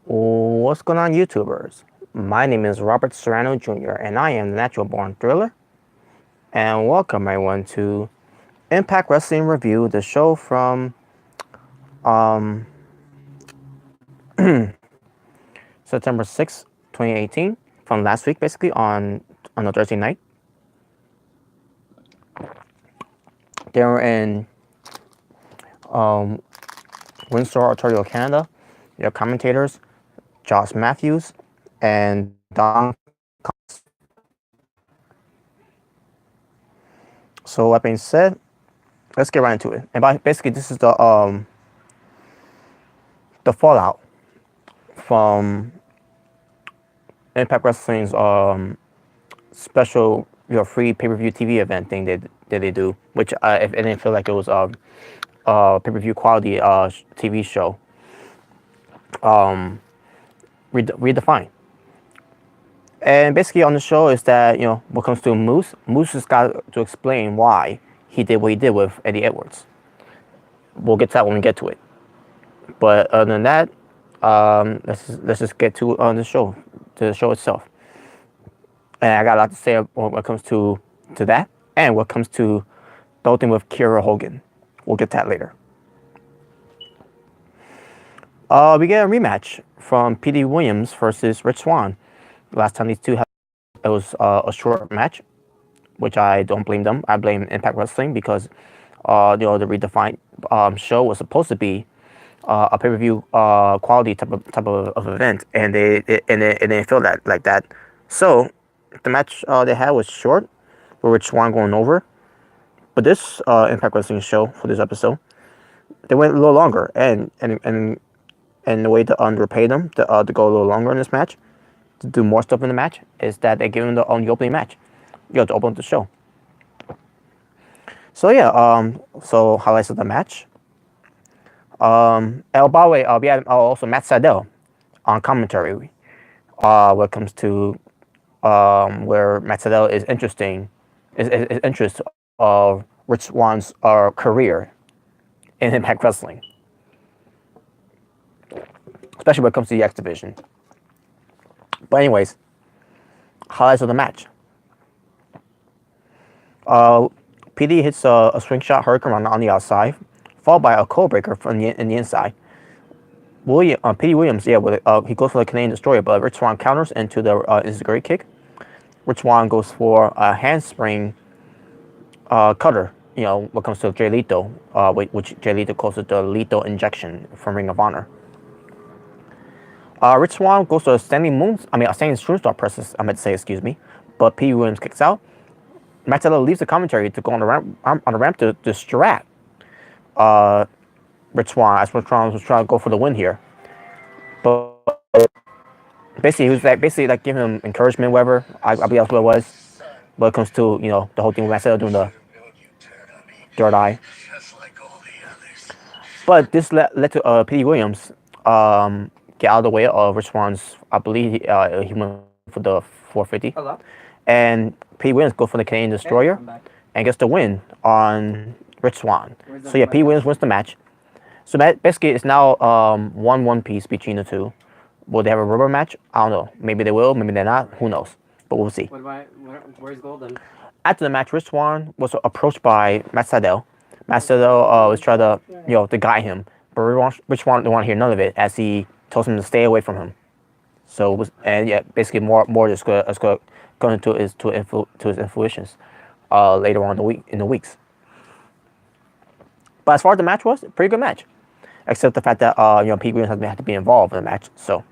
What's going on, YouTubers? My name is Robert Serrano Jr., and I am the Natural Born Thriller. And welcome, everyone, to Impact Wrestling Review, the show from um, September 6th, 2018, from last week, basically, on a Thursday night. They were in Windsor, Ontario, Canada. Their commentators, Josh Matthews and Don. So that being said, let's get right into it. And basically, this is the fallout from Impact Wrestling's special free pay-per-view TV event thing that they do, which if it didn't feel like it was pay-per-view quality TV show, redefined. And basically on the show is that what comes to Moose has got to explain why he did what he did with Eddie Edwards. We'll get to that when we get to it. But other than that, let's just get to the show itself. And I got a lot to say when it comes to that, and what comes to the whole thing with Kiera Hogan. We'll get to that later. We get a rematch from P.D. Williams versus Rich Swann. Last time these two had, it was a short match, which I don't blame them. I blame Impact Wrestling because the redefined show was supposed to be a pay-per-view quality type of event, and they didn't feel that like that. So the match they had was short, with Rich Swann going over. But this Impact Wrestling show for this episode, they went a little longer, and the way to underpay them to go a little longer in this match, to do more stuff in the match, is that they give them the opening match, to open up the show. So yeah, so highlights of the match. And by the way, we had also Matt Sydal on commentary. When it comes to where Matt Sydal is interest of Rich Swann's career in Impact Wrestling, especially when it comes to the X Division. But anyways, highlights of the match. PD hits a swing shot hurricane on the outside, followed by a cold breaker from the inside. P.D. Williams, he goes for the Canadian Destroyer, but Rich Swann counters into the Enziguri kick. Rich Swann goes for a handspring cutter, when it comes to Jay Lethal, which Jay Lethal calls it the lethal injection from Ring of Honor. Rich Swann goes to a standing Tombstone press, I meant to say, excuse me, but P. Williams kicks out. Matt Sydal leaves the commentary to go on the ramp to distract Rich Swann, as Rich Swann was trying to go for the win here. But basically, he was like giving him encouragement, whatever. I believe that's what it was. When it comes to the whole thing with Matt Sydal doing the third eye. But this led to P.D. Williams get out of the way of Rich Swann's. I believe he went for the 450. Hello. And P. Williams goes for the Canadian Destroyer and gets the win on Rich Swann. So yeah, P. Williams wins the match. So basically, it's now 1-1 piece between the two. Will they have a rubber match? I don't know. Maybe they will. Maybe they're not. Who knows? But we'll see. Where's Golden? After the match, Rich Swann was approached by Matt Sydal. Matt Sydal was trying to guide him, but Rich Swann didn't want to hear none of it, as he told him to stay away from him. So basically more is going to his influences later on in the weeks. But as far as the match was, a pretty good match, except the fact that Pete Williams had to be involved in the match. So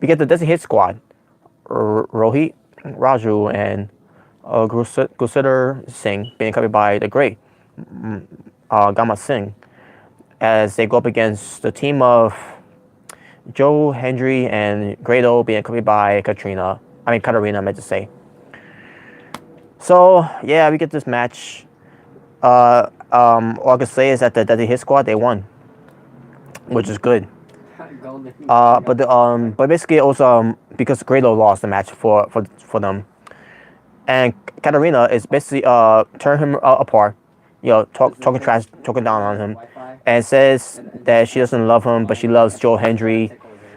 we get the Desi Hit Squad, Rohit, Raju, and Gursiddar Singh being covered by the Great Gama Singh, as they go up against the team of Joe Hendry and Grado, being covered by Katarina, I meant to say. So yeah, we get this match. All I can say is that the Desi Hit Squad, they won, which is good. But basically it was because Grado lost the match for them, and Katarina is basically tearing him apart, talking trash, talking down on him, and says that she doesn't love him, but she loves Joe Hendry.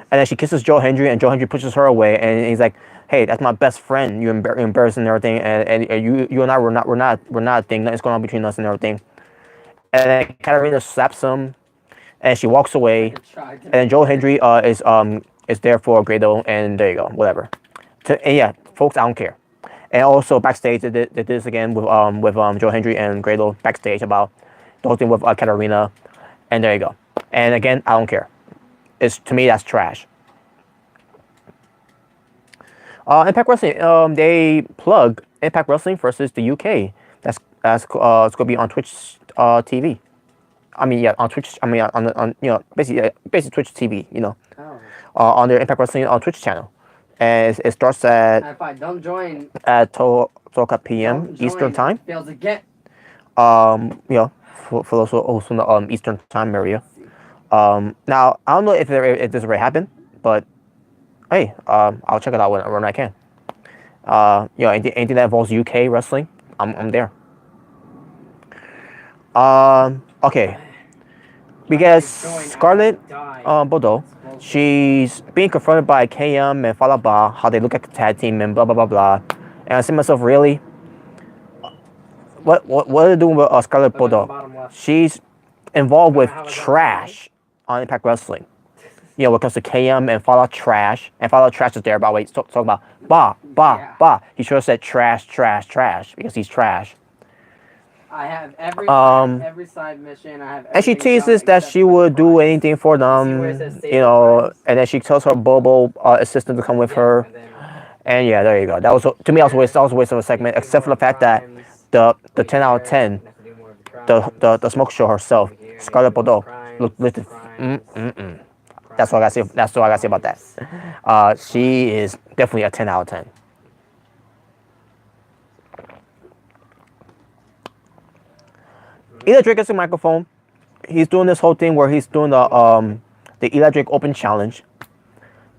And then she kisses Joe Hendry, and Joe Hendry pushes her away, and he's like, "Hey, that's my best friend. You're embarrassing and everything, and you and I we're not a thing. Nothing's going on between us and everything." And then Katarina slaps him, and she walks away. And then Joe Hendry is there for Grado, and there you go, whatever. And yeah, folks, I don't care. And also backstage, they did this again with Joe Hendry and Grado backstage about the whole thing with Katarina, and there you go. And again, I don't care. To me, that's trash. Impact Wrestling, they plug Impact Wrestling versus the UK. It's gonna be on Twitch TV. I mean, yeah, on Twitch. I mean, on basically Twitch TV. On their Impact Wrestling on Twitch channel, and it starts at. If I don't join. At 12 p.m. Eastern time. Fails to get. For those also in the Eastern time area. Now I don't know if this already happened, but hey, I'll check it out when I can. Anything that involves UK wrestling, I'm there. Okay. Because Scarlett Bordeaux, she's being confronted by KM and Falaba, how they look at the tag team and blah blah blah blah. And I say to myself, really? What are they doing with Scarlett Bordeaux? She's involved with trash on Impact Wrestling. When it comes to KM and Fallout Trash, and Fallout Trash is there, by the way, talking about bah. He should have said trash, because he's trash. I have every side mission. I have. And she teases that she would do anything for them, and then she tells her Bobo assistant to come with her. And yeah, there you go. That was, to me, that was a waste of a segment, except for the fact that the 10 out of 10, the smoke show herself, Scarlett Bordeaux, looked. That's all I gotta say. That's all I gotta say about that. She is definitely a 10 out of 10. Eli Drake gets a microphone. He's doing this whole thing where he's doing the Eli Drake Open Challenge,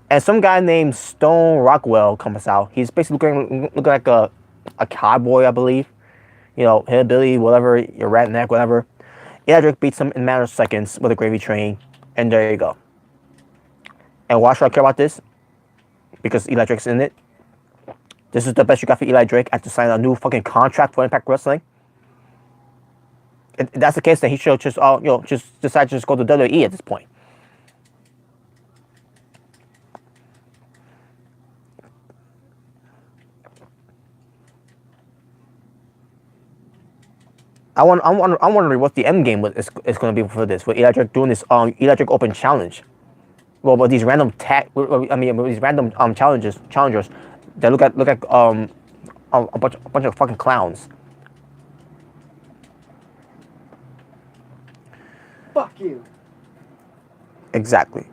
and some guy named Stone Rockwell comes out. He's basically looking like a cowboy, I believe. Hillbilly, whatever, your redneck, whatever. Eli Drake beats him in a matter of seconds with a gravy train, and there you go. And why should I care about this? Because Eli Drake's in it. This is the best you got for Eli Drake after signing a new fucking contract for Impact Wrestling. If that's the case, then he should just decide to just go to WWE at this point. I'm wondering what the end game is going to be for this. With Eli Drake doing this Eli Drake Open Challenge. Well, with these random challengers that look like a bunch of fucking clowns. Fuck you. Exactly.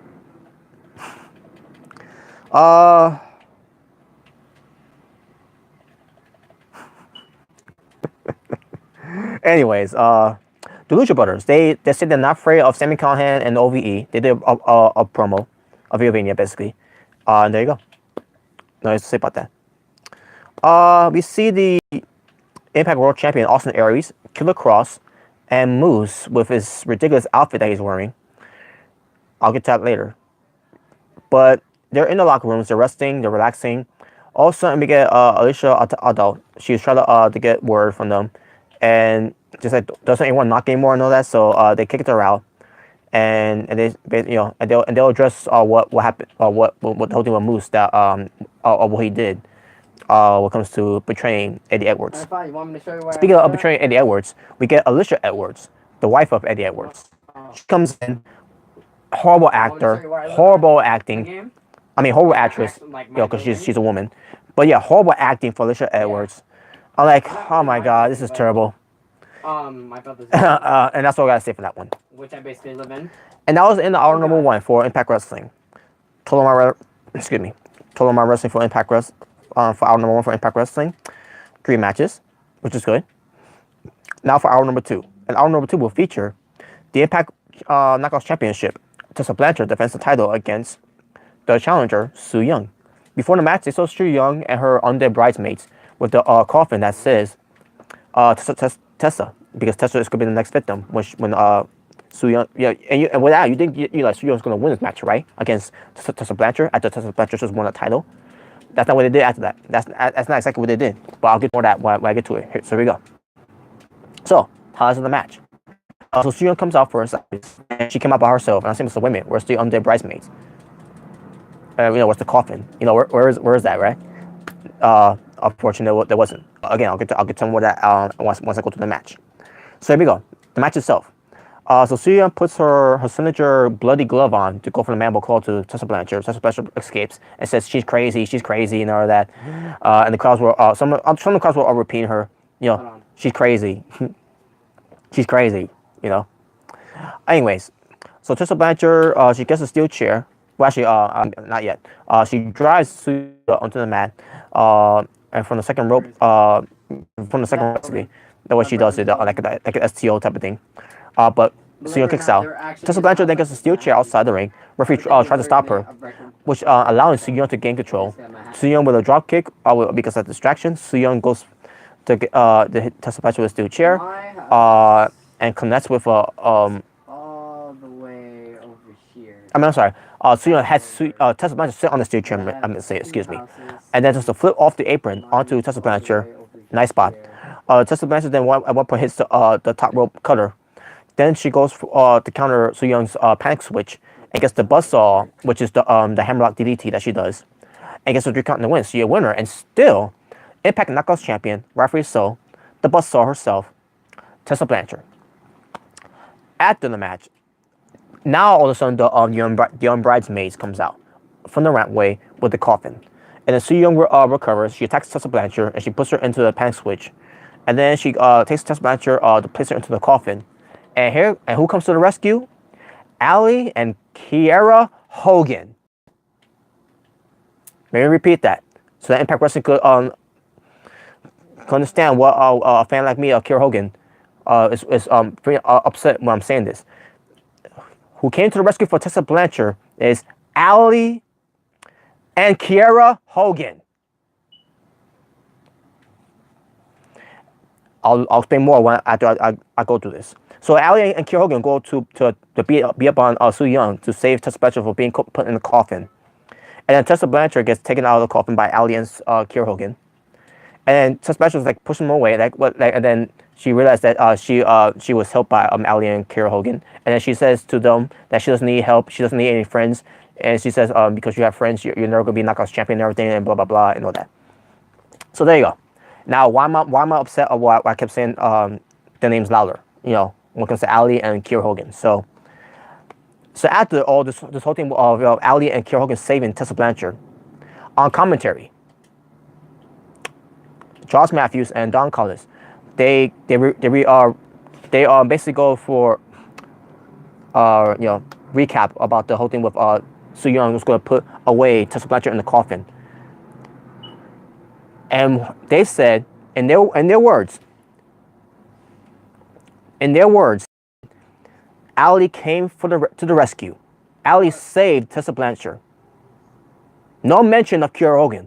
Anyways, the Lucha Brothers, they said they're not afraid of Sami Callihan and the OVE. They did a promo, a Villavania basically. And there you go. Nothing to say about that. We see the Impact World Champion Austin Aries, Killer Cross, and Moose with his ridiculous outfit that he's wearing. I'll get to that later. But they're in the locker rooms, they're resting, they're relaxing. All of a sudden we get Alicia Adult. She's trying to get word from them. And just like, doesn't anyone knock anymore and all that, so they kicked her out. And they'll address what happened, what the whole thing with Moose, that what he did. When it comes to betraying Eddie Edwards. Speaking of betraying Eddie Edwards, we get Alicia Edwards, the wife of Eddie Edwards. She comes in, horrible actor, horrible acting. I mean, horrible actress, because she's a woman. But yeah, horrible acting for Alicia Edwards. I'm like, oh my god, this is terrible. And that's all I gotta say for that one. Which I basically live in. And that was in the hour number 1 for Impact Wrestling. Total My Wrestling for Impact Wrestling. For hour number 1 for Impact Wrestling, 3 matches, which is good. Now for hour number 2. And hour number 2 will feature the Impact Knockouts Championship. Tessa Blanchard defends the title against the challenger, Su Yung. Before the match, they saw Su Yung and her undead bridesmaids with the coffin that says Tessa, because Tessa is going to be the next victim when Su Yung, yeah, and with that, you think you like Su Young's going to win this match, right? Against Tessa Blanchard after Tessa Blanchard just won the title. That's not what they did after that. That's not exactly what they did. But I'll get more of that when I get to it. Here, so here we go. So, highlights of the match. So Su Yung comes out first, and she came out by herself. And I said, "Mr. Women, where's the undead bridesmaids? Where's the coffin? Where is that, right?" Unfortunately, there wasn't. Again, I'll get to more of that once I go to the match. So here we go. The match itself. So Su Yung puts her signature bloody glove on to go for the mandible claw to Tessa Blanchard. Tessa Blanchard escapes and says she's crazy, and all that. And the crowds were some of the crowds were all repeating her. She's crazy, she's crazy. Anyways, so Tessa Blanchard she gets a steel chair. Well, actually, not yet. She drives Su Yung onto the mat, and from the second rope, basically, that's what she does. It like an STO type of thing. But Su Yung kicks out. Tessa Blanchard then gets a steel chair outside the ring. Referee tries to stop her, which allowing Su Yung to gain control. Su Yung with a drop kick because of distraction. Su Yung goes to hit Tessa Blanchard with a steel chair, and connects with a all the way over here. I'm sorry. Su Yung had Tessa Blanchard sit on the steel chair. Excuse me, and then just to flip off the apron onto Tessa Blanchard. Nice spot. Tessa Blanchard then at one point hits the top rope cutter. Then she goes to counter Su Young's panic switch and gets the buzzsaw, which is the hammerlock DDT that she does, and gets a 3 count in the win. So you're a winner, and still Impact Knockouts champion, referee so, the buzzsaw herself, Tessa Blanchard. After the match, now all of a sudden the young bridesmaids comes out from the rampway with the coffin, and then Su Yung recovers. She attacks Tessa Blanchard and she puts her into the panic switch, and then she takes Tessa Blanchard to place her into the coffin. And who comes to the rescue? Allie and Kiera Hogan. Let me repeat that, so that Impact Wrestling could understand what a fan like me, Kiera Hogan, is pretty upset when I'm saying this. Who came to the rescue for Tessa Blanchard is Allie and Kiera Hogan. I'll explain more after I go through this. So Allie and Kiera Hogan go to beat up on Su Yung to save Tessa Blanchard from being put in the coffin. And then Tessa Blanchard gets taken out of the coffin by Allie and Kiera Hogan. And then Tessa Blanchard was like pushing them away, and then she realized that she was helped by Allie and Kiera Hogan. And then she says to them that she doesn't need help, she doesn't need any friends, and she says because you have friends, you're never gonna be Knockouts champion and everything, and blah blah blah and all that. So there you go. Now why am I upset of why I kept saying the names louder? When it comes to Allie and Kiera Hogan. So after all this whole thing of Allie and Kiera Hogan saving Tessa Blanchard, on commentary, Charles Matthews and Don Callis, they basically go for recap about the whole thing with Su Yung was going to put away Tessa Blanchard in the coffin, and they said in their words. In their words, Allie came to the rescue. Allie saved Tessa Blanchard. No mention of Kiera Hogan.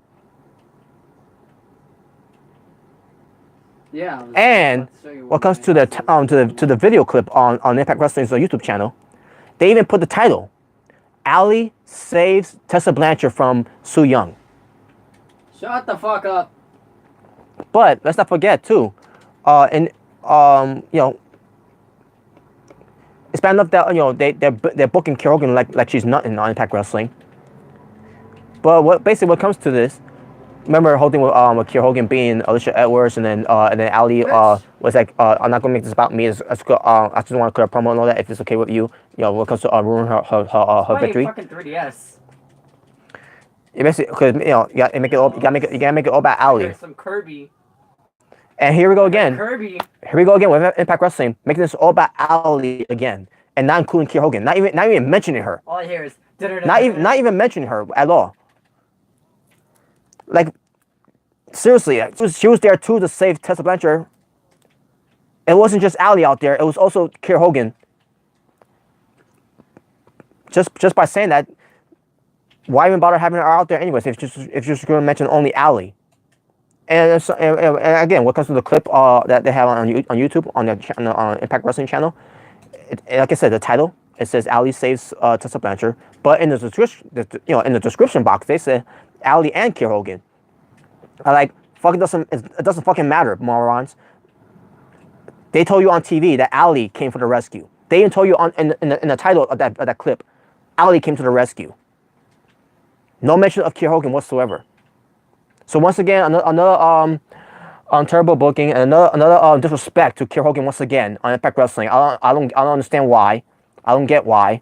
Yeah. And what comes to the video clip on Impact Wrestling's YouTube channel, they even put the title, Allie saves Tessa Blanchard from Su Yung. Shut the fuck up. But let's not forget too, it's bad enough that they're booking Kiera Hogan like she's nothing on Impact Wrestling. But what comes to this, remember the whole thing with Kiera Hogan being Alicia Edwards, and then Allie was like, I'm not gonna make this about me. I just want to clear a promo and all that. If it's okay with you, when it comes to ruin her victory. Fucking 3DS. It basically, because you gotta make it all about Allie. Some Kirby. And here we go again. Kirby. Here we go again with Impact Wrestling, making this all about Allie again, and not including Kiera Hogan. Not even mentioning her. All I hear is not even mentioning her at all. Like, seriously, she was there too to save Tessa Blanchard. It wasn't just Allie out there; it was also Kiera Hogan. Just by saying that, why even bother having her out there anyways? If you're just going to mention only Allie, and again, what comes to the clip that they have on YouTube on the Impact Wrestling channel, like I said, the title, it says Ali saves Tessa Blanchard, but in the description, in the description box, they say Ali and Kiera Hogan. I like, it doesn't fucking matter, morons. They told you on TV that Ali came for the rescue. They even told you in the title of that clip, Ali came to the rescue. No mention of Kiera Hogan whatsoever. So once again, another terrible booking and another disrespect to Kiera Hogan once again on Impact Wrestling. I don't understand why. I don't get why.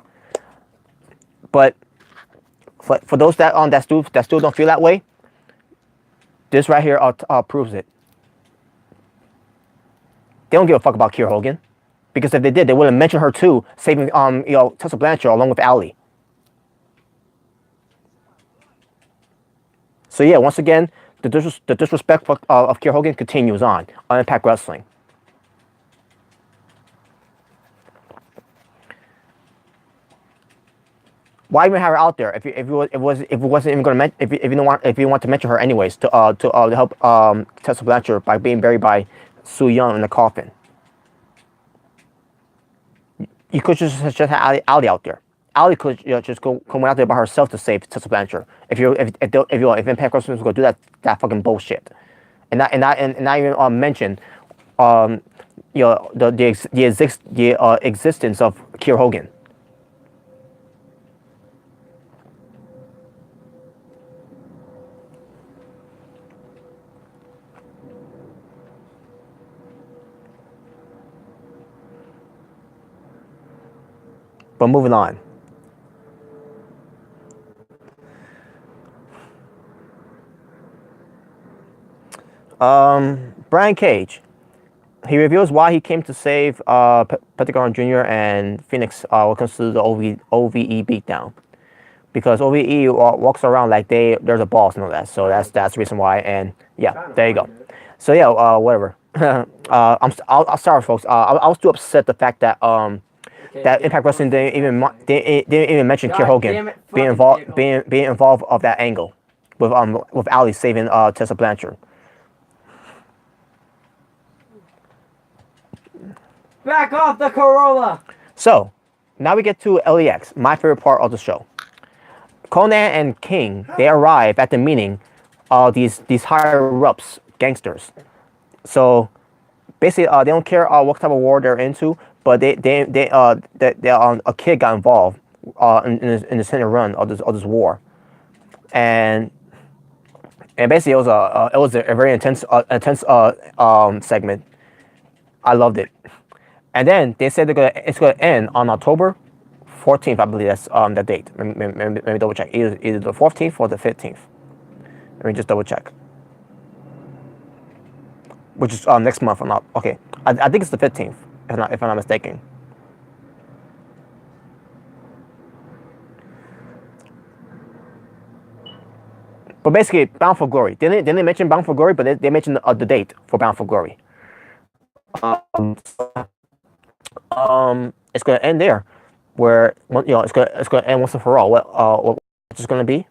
But for those that still don't feel that way, this right here proves it. They don't give a fuck about Kiera Hogan, because if they did, they would have mentioned her too, saving Tessa Blanchard along with Ali. So yeah, once again, the disrespect of Kiera Hogan continues on Impact Wrestling. Why even have her out there if it wasn't even going to if you want to mention her anyways to help Tessa Blanchard by being buried by Su Yung in the coffin? You could just have Ali out there. Ali could just come out there by herself to save Tessa Blanchard. If Impact Wrestling was going to do that fucking bullshit, and not even mention the existence of Kiera Hogan. But moving on. Brian Cage. He reveals why he came to save Pentagon Jr. and Phoenix when it comes to the OVE beatdown. Because OVE walks around like there's a boss and all that. So that's the reason why. And yeah, there you go. So yeah, whatever. I'm sorry, folks. I was too upset the fact that that Impact Wrestling didn't even mention Kiera Hogan being involved of that angle with Ali saving Tessa Blanchard. Back off the Corolla. So now we get to LAX, my favorite part of the show. Conan and King, they arrive at the meeting of these higher ups, gangsters. So basically, they don't care what type of war they're into, but a kid got involved in the center run of this war, and basically it was a very intense segment. I loved it, and then they said it's gonna end on October 14th, I believe that's the date. Let me double check. Either the 14th or the 15th. Let me just double check. Which is next month or not? Okay, I think it's the 15th, if I'm not mistaken. But basically, Bound for Glory. They didn't mention Bound for Glory, but they mentioned the date for Bound for Glory. It's gonna end there, where it's gonna end once and for all. What's it gonna be?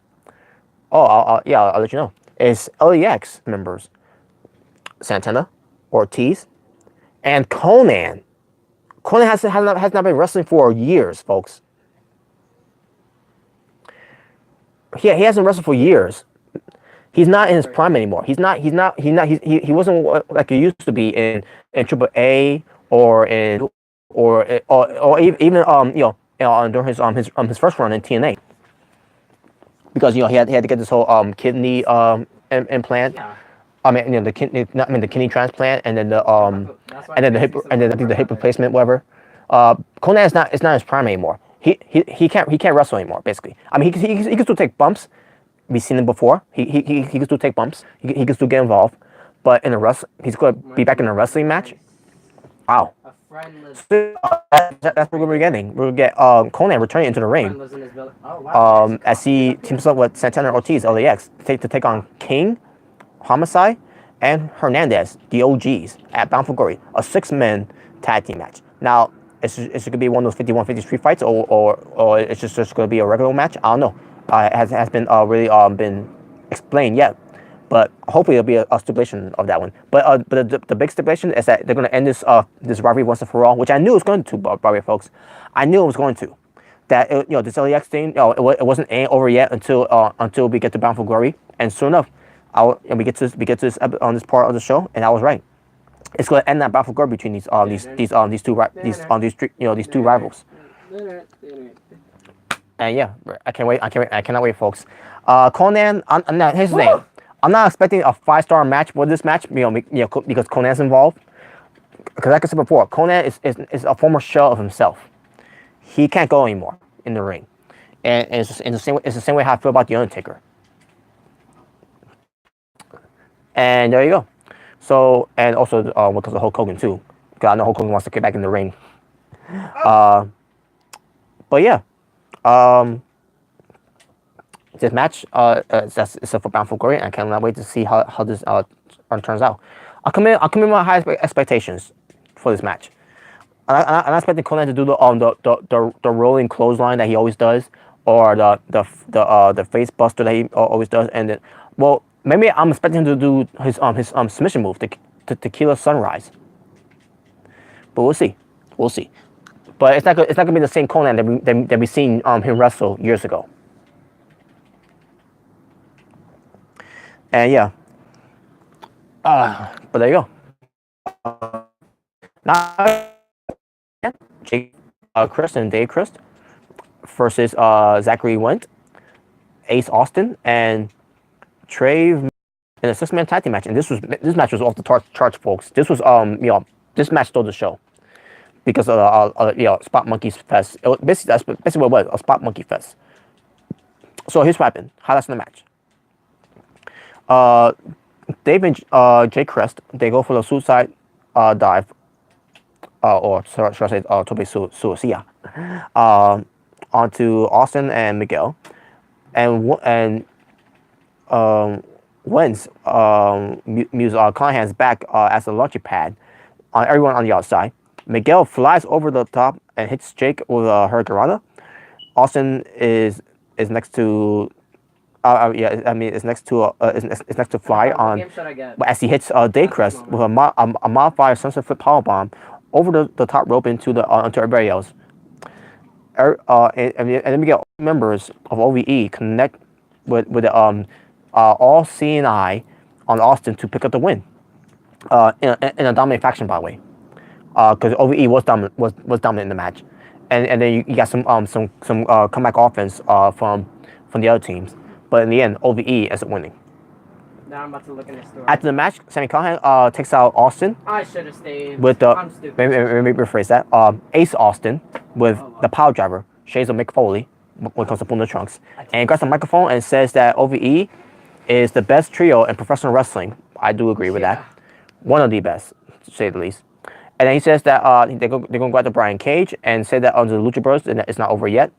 Oh, I'll let you know. It's LAX members, Santana, Ortiz, and Conan. Conan has not been wrestling for years, folks. He hasn't wrestled for years. He's not in his prime anymore. He wasn't like he used to be in AAA or even during his first run in TNA. Because he had to get this whole kidney implant. Yeah. The kidney transplant, and then the hip replacement, whatever. Conan is not his prime anymore. He can't wrestle anymore. Basically, he can still take bumps. We've seen him before. He can still take bumps. He can still get involved, but he's going to be back in a wrestling match. Wow. That's what we're getting. We'll get Conan returning into the ring. As he teams up with Santana Ortiz, LAX, to take on King, Homicide, and Hernandez, the OGs, at Bound for Glory, a 6-man tag team match. Now, is it going to be one of those 51-50 street fights, or it's just going to be a regular match? I don't know. It hasn't been really been explained yet. But hopefully it'll be a stipulation of that one. But the big stipulation is that they're going to end this rivalry once and for all, which I knew it was going to, by the way, folks. I knew it was going to. That this LAX thing, it wasn't over yet until we get to Bound for Glory, and soon enough, we get to this on this part of the show, and I was right. It's going to end that Bound for Glory between these two rivals. And yeah, I can't wait. I cannot wait, folks. Conan, here's the thing. I'm not expecting a 5-star match for this match, because Conan's involved. Because like I said before, Conan is a former shell of himself. He can't go anymore in the ring, and it's the same way how I feel about the Undertaker. And there you go. So, and also because of Hulk Hogan too, because I know Hulk Hogan wants to get back in the ring. But yeah, this match it's for Bound for Glory, and I cannot wait to see how this turns out. I'll come in with my high expectations for this match. I'm expecting Conan to do the rolling clothesline that he always does, or the face buster that he always does, and then, well, maybe I'm expecting him to do his submission move, the Tequila Sunrise. But we'll see. But it's not gonna be the same Conan that we seen him wrestle years ago. And yeah. But there you go. Now, Jake Christ and Dave Christ versus Zachary Wentz, Ace Austin, and Trave in a 6-man tag team match. And this match was off the charts, folks. This was this match stole the show because of Spot Monkeys Fest. That's basically what it was, a Spot Monkey Fest. So here's what happened. Highlights in the match. Dave and Jake Crest, they go for the suicide dive, or should I say tope suicida, onto Austin and Miguel, and Wentz moves Callahan's back as a launching pad on everyone on the outside. Miguel flies over the top and hits Jake with a Hurricanrana. Austin is next to. It's next to Fly on, but as he hits Daycrest with a modified sunset flip powerbomb over the top rope into everybody else. And then we get members of OVE connect with all CNI on Austin to pick up the win. In a dominant faction, by the way, because OVE was dominant in the match, and then you got some comeback offense from the other teams. But in the end, OVE ends up winning. Now I'm about to look in the store. After the match, Sami Callihan takes out Austin. I should have stayed. With I'm stupid. Maybe rephrase that. Ace Austin with the power driver, shades of Mick Foley, when it comes to pulling the trunks, and grabs the microphone and says that OVE is the best trio in professional wrestling. I do agree with that. One of the best, to say the least. And then he says that they're going to go after Brian Cage and say that under the Lucha Bros, it's not over yet.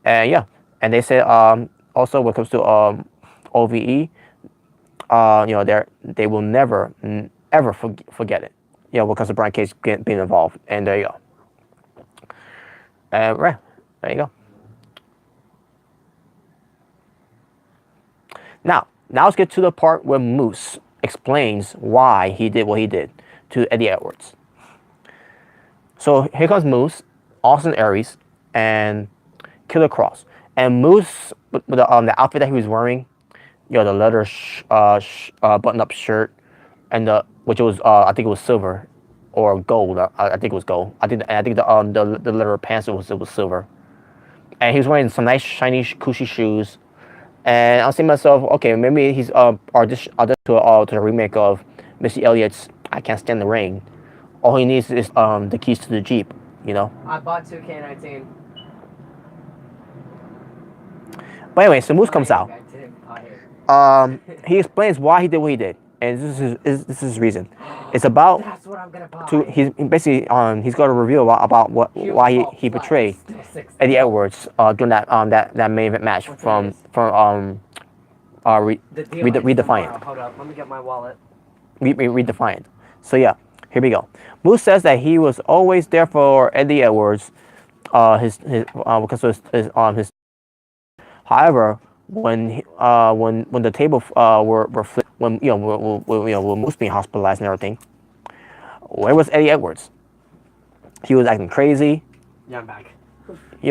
And yeah, and they say also when it comes to OVE, they will never ever forget it. When it comes to Brian Cage being involved. And there you go. Right, there you go. Now let's get to the part where Moose explains why he did what he did to Eddie Edwards. So here comes Moose, Austin Aries, and Killer Cross. And Moose, with the outfit that he was wearing, the leather button-up shirt, and which was I think it was silver or gold. I think it was gold. I think the leather pants was silver, and he was wearing some nice shiny cushy shoes. And I was thinking to myself, okay, maybe he's auditioned to the remake of Missy Elliott's "I Can't Stand the Rain." All he needs is the keys to the Jeep, I bought 2K19. But anyway, so Moose comes out. He explains why he did what he did, and this is his reason. It's about That's what I'm gonna buy. he's basically he's going to reveal about why he betrayed Eddie Edwards during that main event match from Redefined. Hold up, let me get my wallet. Redefined. So yeah, here we go. Moose says that he was always there for Eddie Edwards, because of his. However, when the table were flipped, when when Moose being hospitalized and everything, where was Eddie Edwards? He was acting crazy. Yeah, I'm back. He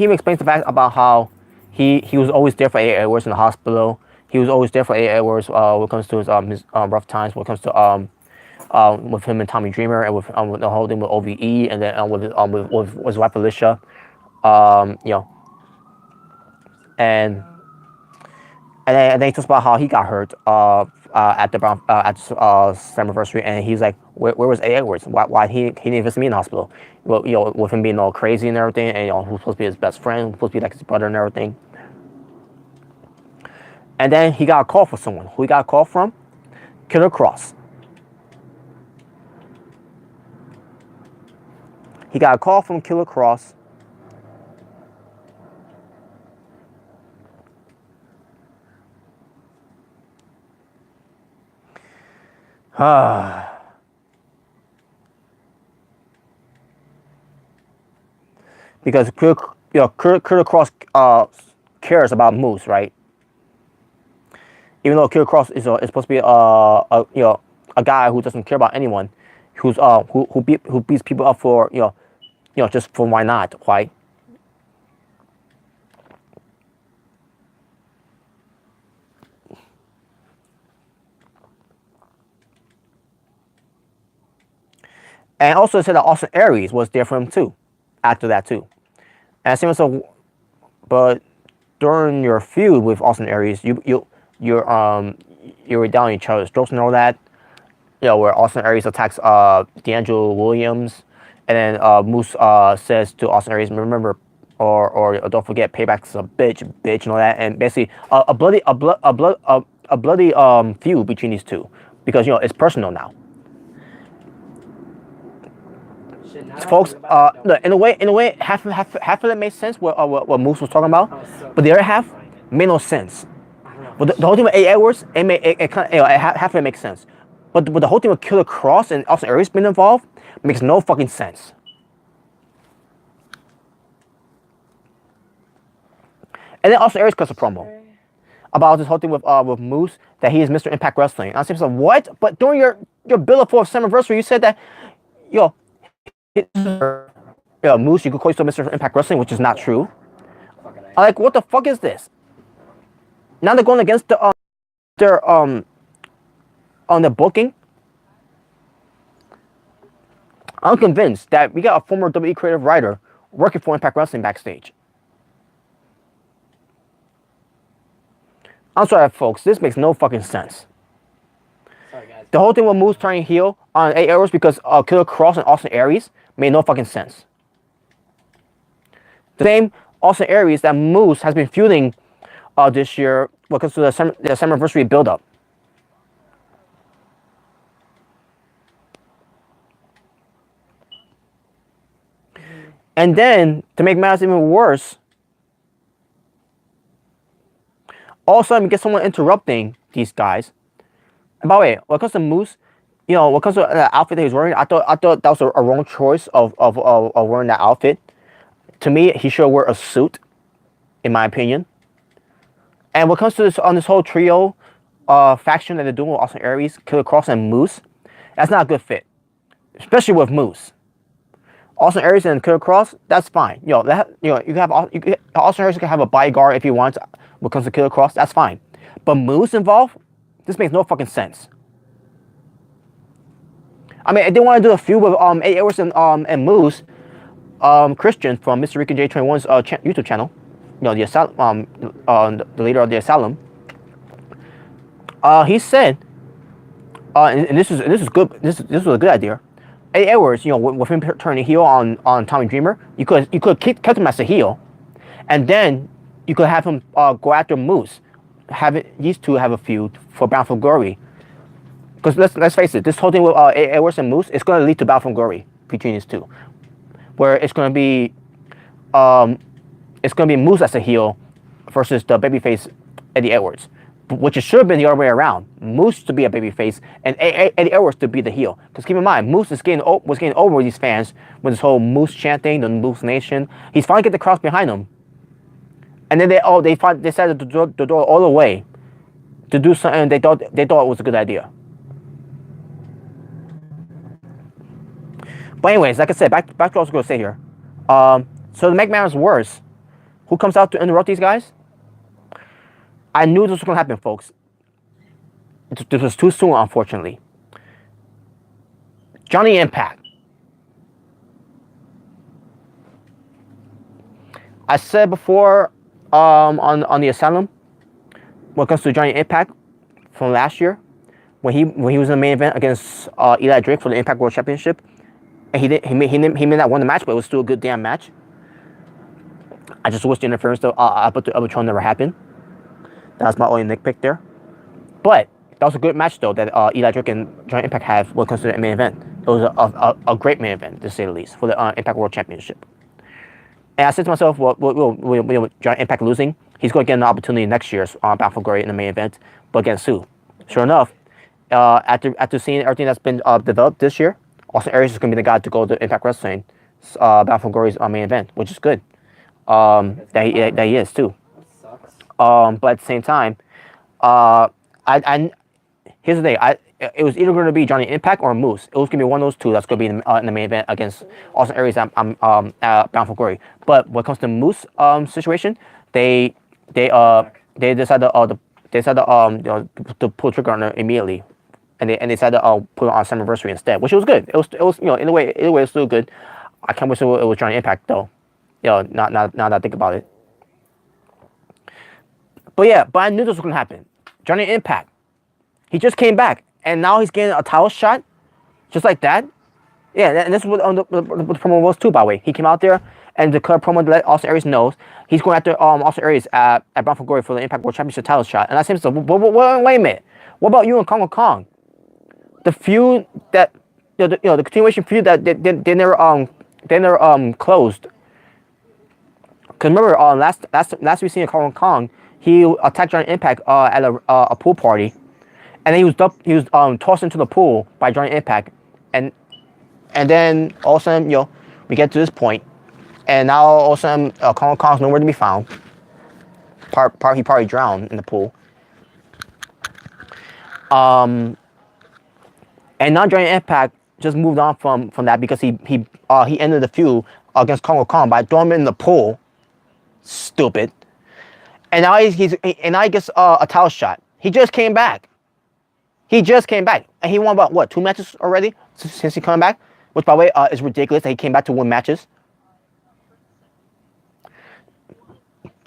explains the fact about how he was always there for Eddie Edwards in the hospital. He was always there for Eddie Edwards when it comes to his rough times. When it comes to with him and Tommy Dreamer, and with the whole thing with OVE, and then with his wife Alicia, you know, and and then he talks about how he got hurt at the anniversary, and he's like, where was A. Edwards? Why he didn't visit me in the hospital? Well, with him being all crazy and everything, and who's supposed to be his best friend, who's supposed to be like his brother and everything. And then he got a call from someone. Who he got a call from? Killer Cross. He got a call from Killer Cross. Because Killer Cross cares about Moose, right? Even though Killer Cross is supposed to be a guy who doesn't care about anyone, who beats people up for just for why not, why? And also said that Austin Aries was there for him too, after that too. And it seems so, but during your feud with Austin Aries, you were down each other's throats and all that. Where Austin Aries attacks D'Angelo Williams, and then Moose says to Austin Aries, remember, or don't forget, Payback's a bitch, and all that, and basically a bloody feud between these two, because it's personal now. Folks, in a way, half of it made sense what Moose was talking about, but the other half made no sense. But the whole thing with A. Edwards, half of it makes sense. But the whole thing with Killer Cross and Austin Aries being involved makes no fucking sense. And then Austin Aries cuts a promo about this whole thing with Moose, that he is Mr. Impact Wrestling. And I was like, what? But during your bill for 4th anniversary, you said that Moose, you could call yourself Mr. Impact Wrestling, which is not true. I'm like, what the fuck is this? Now they're going against their on the booking. I'm convinced that we got a former WWE creative writer working for Impact Wrestling backstage. I'm sorry, folks. This makes no fucking sense. Sorry, guys. The whole thing with Moose turning heel on 8 hours because Killer Cross and Austin Aries made no fucking sense. The same Austin Aries that Moose has been feuding this year when it comes to the summer anniversary build-up. And then, to make matters even worse, all of a sudden we get someone interrupting these guys. And by the way, when it comes to Moose, when it comes to the outfit that he's wearing, I thought that was a wrong choice of wearing that outfit. To me, he should wear a suit, in my opinion. And when it comes to this whole trio faction that they're doing with Austin Aries, Killer Cross, and Moose, that's not a good fit, especially with Moose. Austin Aries and Killer Cross, that's fine. You can have Austin Aries can have a bodyguard if he wants. When it comes to Killer Cross, that's fine. But Moose involved, this makes no fucking sense. I mean, if they want to do a feud with A. Edwards and Moose, Christian from Mr. Ricky J21's YouTube channel, the asylum, the leader of the asylum, he said, and this is good. This was a good idea. A. Edwards, with him turning heel on Tommy Dreamer, you could kept him as a heel, and then you could have him go after Moose, these two have a feud for Bound for Glory. Because let's face it, this whole thing with A. Edwards and Moose is going to lead to Bound for Glory between these two, where it's going to be Moose as a heel versus the babyface Eddie Edwards, which it should have been the other way around. Moose to be a babyface and Eddie Edwards to be the heel. Because keep in mind, Moose was getting over these fans with this whole Moose chanting, the Moose Nation. He's finally getting the crowds behind him. and then they decided to do it all the way to do something they thought was a good idea. But anyways, like I said, back to what I was going to say here. So to make matters worse, who comes out to interrupt these guys? I knew this was going to happen, folks. This was too soon, unfortunately. Johnny Impact. I said before on the Asylum, when it comes to Johnny Impact from last year, when he was in the main event against Eli Drake for the Impact World Championship, and he may not won the match, but it was still a good damn match. I just wish the interference of Arbitron never happened. That's my only nitpick there. But that was a good match though that Eli Drake and Johnny Impact have when it comes to the main event. It was a great main event, to say the least, for the Impact World Championship. And I said to myself, well, Johnny Impact losing, he's going to get an opportunity next year's Bound for Glory in the main event, but against Sue. Sure enough, after seeing everything that's been developed this year, Austin Aries is going to be the guy to go to Impact Wrestling, Bound for Glory's main event, which is good. That he is too. That sucks. But at the same time, here's the thing. It was either going to be Johnny Impact or Moose. It was going to be one of those two that's going to be in the main event against Austin Aries at Bound for Glory. But when it comes to Moose situation, they decided to pull the trigger on it immediately, and they decided to put it on Summerversary instead, which was good. It was in a way it was still good. I can't wish it was Johnny Impact though. Now that I think about it. But I knew this was going to happen. Johnny Impact. He just came back, and now he's getting a title shot, just like that. Yeah, and this is what the promo was too, by the way. He came out there, and the promo to let Austin Aries know he's going after Austin Aries at Bound for Glory for the Impact World Championship title shot. And I said, so, wait a minute. What about you and Kong? The feud that the continuation feud that they never closed. Because remember, last we seen Kong, he attacked Johnny Impact at a pool party, and then he was tossed into the pool by Johnny Impact, and then all of a sudden, we get to this point, and now all of a sudden, Kong's nowhere to be found. He probably drowned in the pool. And now Johnny Impact just moved on from that because he ended the feud against Kong by throwing him in the pool. Stupid. And now he gets a title shot. He just came back. And he won about, what, 2 matches already since he came back? Which, by the way, is ridiculous that he came back to win matches.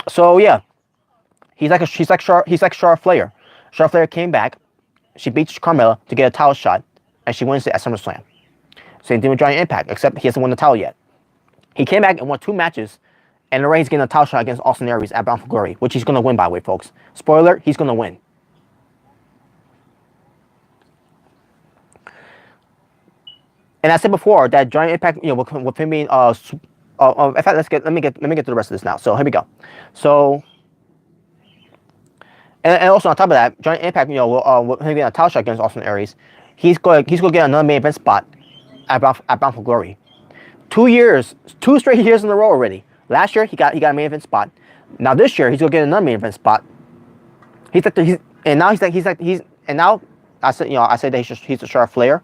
So, yeah. He's like Charlotte Flair. Charlotte Flair came back. She beats Carmella to get a title shot. And she wins it at SummerSlam. Same thing with Johnny Impact, except he hasn't won the title yet. He came back and won 2 matches. And already he's getting a title shot against Austin Aries at Bound for Glory, which he's going to win, by the way, folks. Spoiler, he's going to win. And I said before that Johnny Impact, with him being in fact, let me get to the rest of this now. So here we go. So, and also on top of that, Johnny Impact, with him getting a title shot against Austin Aries, he's going to get another main event spot at Bound for Glory. 2 straight years in a row already. Last year he got a main event spot. Now this year he's gonna get another main event spot. I said that he's a Charlotte Flair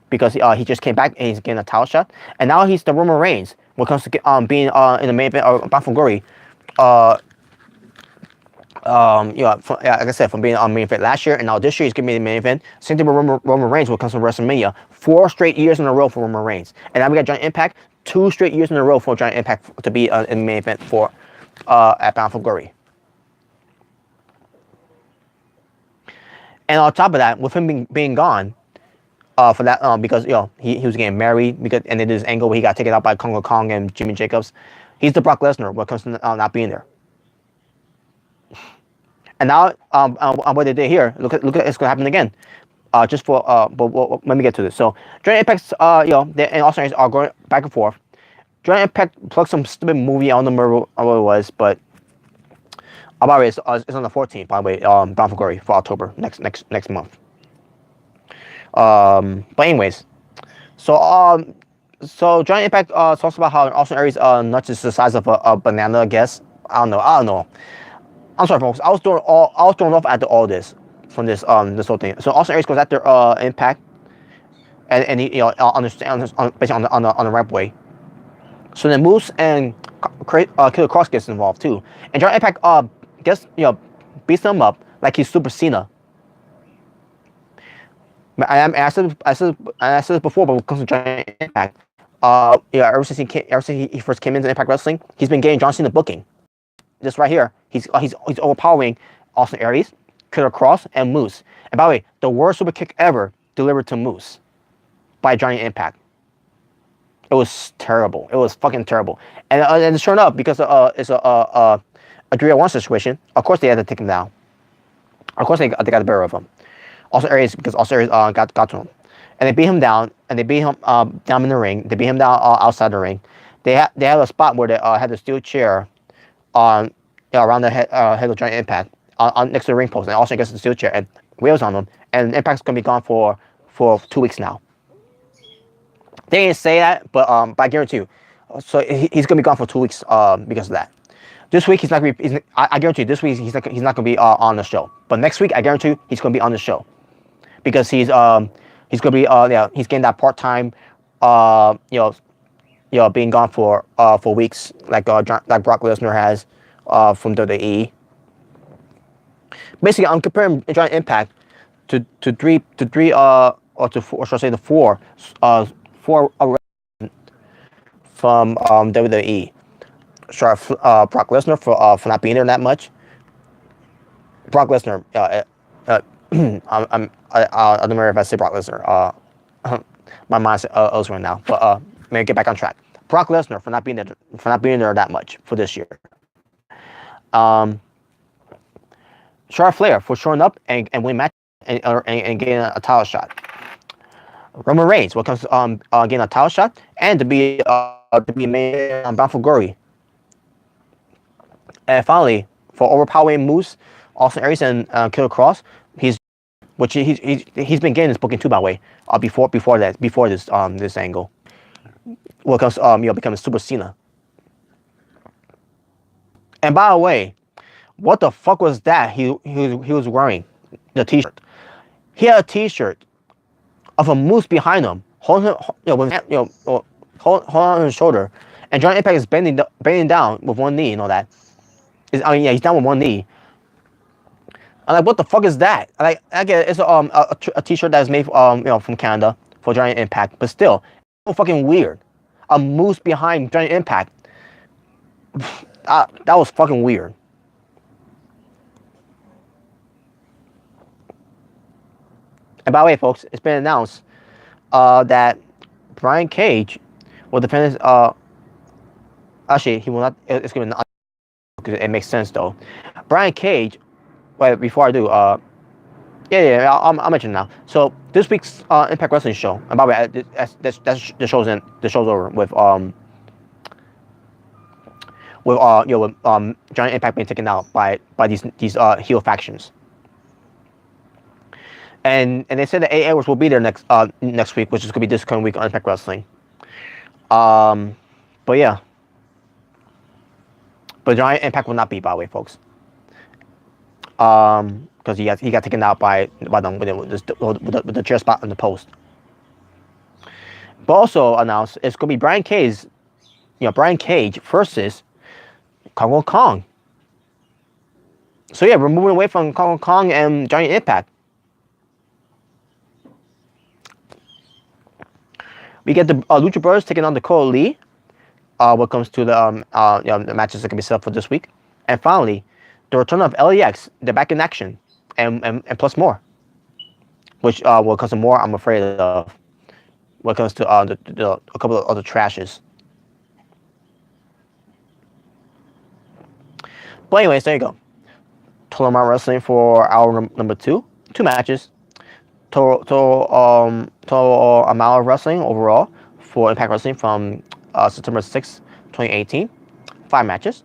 because he just came back and he's getting a title shot. And now he's the Roman Reigns when it comes to being in the main event of Bound for Glory. Like I said, from being on main event last year, and now this year he's gonna be in the main event. Same thing with Roman Reigns when it comes to WrestleMania. 4 straight years in a row for Roman Reigns, and now we got Johnny Impact. 2 straight years in a row for Johnny Impact to be in the main event for at Bound for Glory. And on top of that, with him being gone for that, because he was getting married, and they did this angle where he got taken out by Kong and Jimmy Jacobs. He's the Brock Lesnar when it comes to not being there. And now, what they did here, look at it's gonna happen again. But let me get to this. So Johnny Impact's, and Austin Aries are going back and forth. Johnny Impact plugged some stupid movie. I don't remember what it was, but about it, it's on the 14th, by the way. Bound for Glory for October next month. But anyways, so Johnny Impact talks about how Austin Aries nuts is the size of a banana, I guess. I don't know. I'm sorry, folks. I was thrown off after all this from this whole thing. So Austin Aries goes after Impact, and he understand basically on the right way. So then Moose and Killer Cross gets involved too, and Giant Impact gets beats them up like he's Super Cena. I said this before, but when it comes to Giant Impact, ever since he first came into Impact Wrestling, he's been getting John Cena booking. This right here, he's overpowering Austin Aries, Killer Cross, and Moose. And by the way, the worst super kick ever delivered to Moose by Giant Impact. It was terrible. It was fucking terrible. And sure enough, because it's a 3-on-1 situation, of course they had to take him down. Of course they got the better of him. Also Aries, because also Aries got to him, and they beat him down, and they beat him down in the ring. They beat him down outside the ring. They had a spot where they had the steel chair on around the head of Giant Impact on next to the ring post, and also gets the steel chair and wheels on them. And Impact's gonna be gone for 2 weeks now. They didn't say that, but I guarantee you, so he's gonna be gone for 2 weeks because of that. This week he's not gonna be. I guarantee you, this week he's not gonna be on the show. But next week I guarantee you he's gonna be on the show. Because he's gonna be he's getting that part-time being gone for weeks like Brock Lesnar has from WWE. Basically, I'm comparing Giant Impact to three or to four, or should I say the four from WWE. Sure, Brock Lesnar for not being there that much. Brock Lesnar. I don't remember if I say Brock Lesnar. My mind's elsewhere now, but maybe get back on track. Brock Lesnar for not being there that much for this year. Charlotte Flair for showing up and win match and getting a title shot. Roman Reigns what comes getting a title shot and to be made bound for glory. And finally, for overpowering Moose, Austin Aries and Killer Cross, he's been getting this booking too, by the way. Before this angle, what comes becoming Super Cena. And by the way, what the fuck was that he was wearing? The T-shirt. He had a T-shirt of a Moose behind him, holding him, holding on his shoulder, and Giant Impact is bending down with one knee and all that. He's down with one knee. I'm like, what the fuck is that? I get it, it's a T-shirt that's made from Canada for Giant Impact, but still, it's so fucking weird. A Moose behind Giant Impact. That was fucking weird. And by the way, folks, it's been announced that Brian Cage will defend his. Actually, he will not. It's going to be because it makes sense though. Brian Cage. Wait, before I do, I'll mention now. So this week's Impact Wrestling show, and by the way, that's the show's over with Giant Impact being taken out by these heel factions. And they said that AA will be there next week, which is gonna be this current week on Impact Wrestling. But yeah. But Giant Impact will not be, by the way, folks. Because he got taken out by them with the chair spot on the post. But also announced it's gonna be Brian Cage versus Kong. So yeah, we're moving away from Kong and Giant Impact. We get the Lucha Brothers taking on the Dakota Lee. What comes to the matches that can be set up for this week, and finally, the return of LAX. They're back in action, and plus more. Which will comes to more, I'm afraid of. What comes to a couple of other trashes. But anyways, there you go. Total amount of wrestling for hour number 2. 2 matches. Total amount of wrestling overall for Impact Wrestling from September 6th, 2018. 5 matches.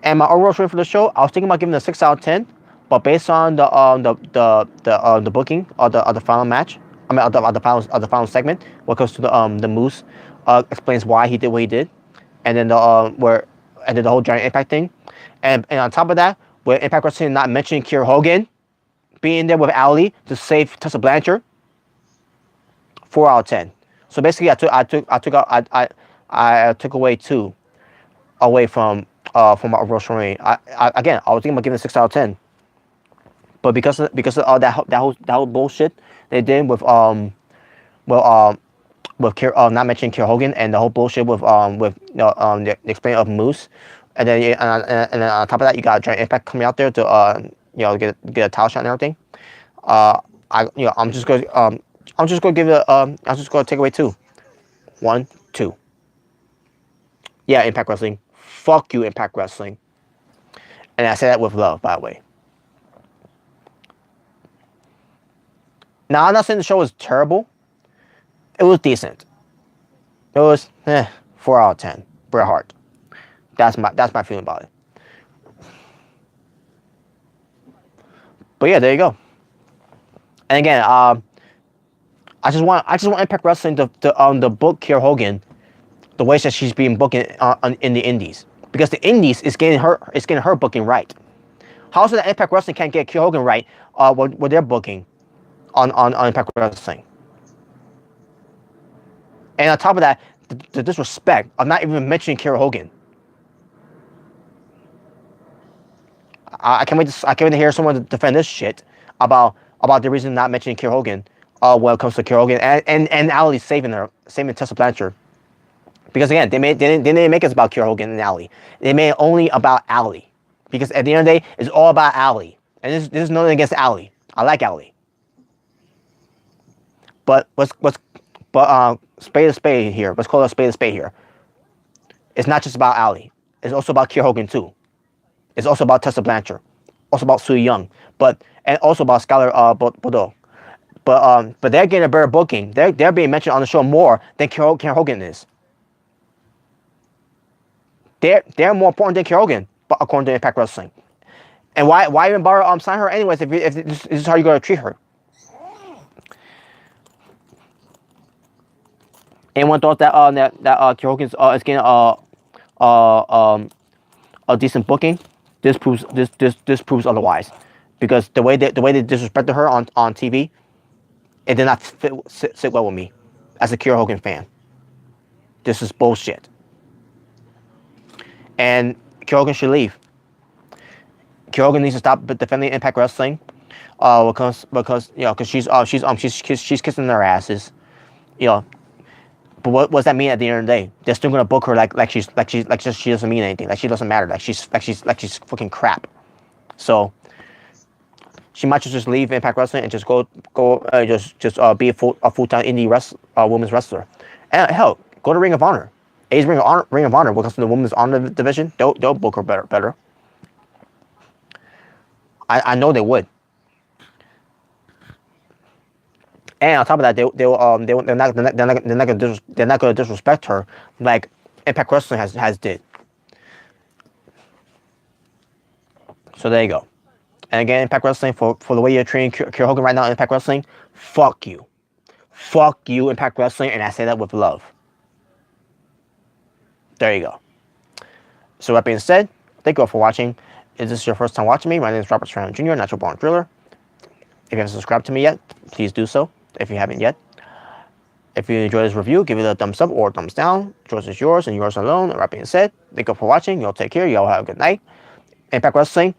And my overall rating for the show, I was thinking about giving it a 6 out of 10, but based on the booking of the final match, of the final segment, what comes to the Moose explains why he did what he did, and then where and did the whole giant Impact thing, and on top of that, with Impact Wrestling not mentioning Kiera Hogan being there with Ali to save Tessa Blanchard, 4 out of 10. So basically, I took away 2 away from my overall scoring. Again, I was thinking about giving it 6 out of 10, but because of all that whole bullshit they did well not mentioning Kiera Hogan and the whole bullshit with the explaining of Moose, and then and then on top of that you got Giant Impact coming out there to get a title shot and everything. I'm just gonna give it I'm just gonna take away 2. 1, 2. Yeah, Impact Wrestling. Fuck you, Impact Wrestling. And I say that with love, by the way. Now, I'm not saying the show was terrible. It was decent. It was 4 out of 10. Bret Hart. That's my feeling about it. But yeah, there you go. And again, I just want Impact Wrestling to book Kiera Hogan the way that she's being booked in the Indies, because the Indies is getting her booking right. How is it that Impact Wrestling can't get Kiera Hogan right with their booking on Impact Wrestling? And on top of that, the disrespect of not even mentioning Kiera Hogan. I can't wait to hear someone defend this shit about the reason not mentioning Kiera Hogan when it comes to Kiera Hogan and Ali saving Tessa Blanchard. Because again, they didn't make it about Kiera Hogan and Ali. They made it only about Ali. Because at the end of the day, it's all about Ali. And this is nothing against Ali. I like Ali. But spade a spade here. Let's call it a spade here. It's not just about Ali. It's also about Kiera Hogan too. It's also about Tessa Blanchard. Also about Su Yung. And also about Skylar Bordeaux. But they're getting a better booking. They're being mentioned on the show more than Kiera Hogan is. They're more important than Kiera Hogan, but according to Impact Wrestling. And why even bother sign her anyways if this is how you're gonna treat her? Anyone thought that Kiera Hogan is getting a decent booking? This proves otherwise, because the way they disrespected her on TV, it did not sit well with me as a Kiera Hogan fan. This is bullshit. And Kiera Hogan should leave. Kiera Hogan needs to stop defending Impact Wrestling, because she's kissing their asses, But what does that mean at the end of the day? They're still gonna book her like she doesn't mean anything, like she doesn't matter, like she's fucking crap. So she might just leave Impact Wrestling and just go be a full-time indie women's wrestler. And hell, go to Ring of Honor. Ring of Honor when it comes to the women's honor division, they'll book her better. I know they would. And on top of that, they're not gonna disrespect her like Impact Wrestling has did. So there you go. And again, Impact Wrestling, for the way you're treating Kiera Hogan right now in Impact Wrestling, fuck you, Impact Wrestling, and I say that with love. There you go. So that being said, thank you all for watching. If this is your first time watching me, my name is Robert Serrano Jr., Natural Born Driller. If you haven't subscribed to me yet, please do so, if you haven't yet. If you enjoyed this review, give it a thumbs up or a thumbs down. Choice is yours and yours alone. And that being said, thank you all for watching. Y'all take care. Y'all have a good night. Impact Wrestling,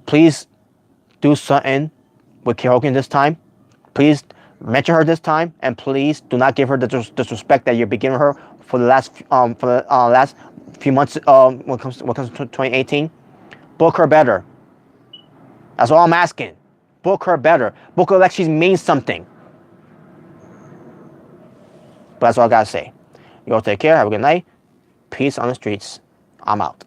please do something with Kiera Hogan this time. Please mention her this time, and please do not give her the disrespect that you're giving her for the last few months. When it comes to 2018, book her better. That's all I'm asking. Book her better. Book her like she means something. But that's all I gotta say. You all take care. Have a good night. Peace on the streets. I'm out.